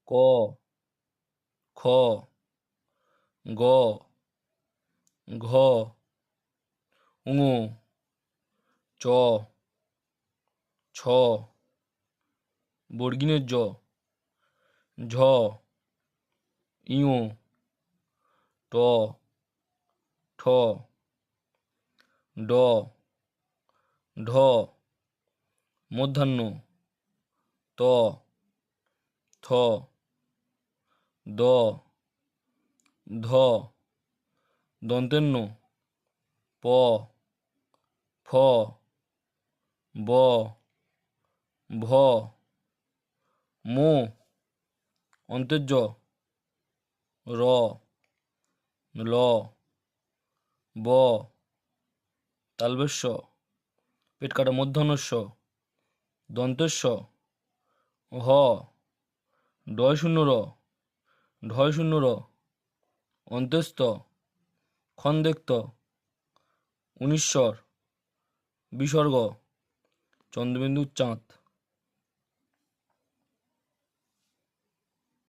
ক, খ, গ, ঘ, ঙ, চ, ছ, বর্গিনের জ, ঝ, ঞ, ট, ঠ, ড, ঢ, মূর্ধন্য, ত, থ, দ, ধ, দন্তের ন, প, ফ, ব, ভ, ম, অন্তের জ, র, ল, ব, তালবেশ, পেট কাটা মূর্ধন্যস্ব, দন্তেস্ব, হ, ডয় শূন্য র, ঢয় শূন্য র, অন্ত্যস্ত, খন্দেক্ত, উনিশ্বর, বিসর্গ, চন্দ্রবিন্দু চাঁদ।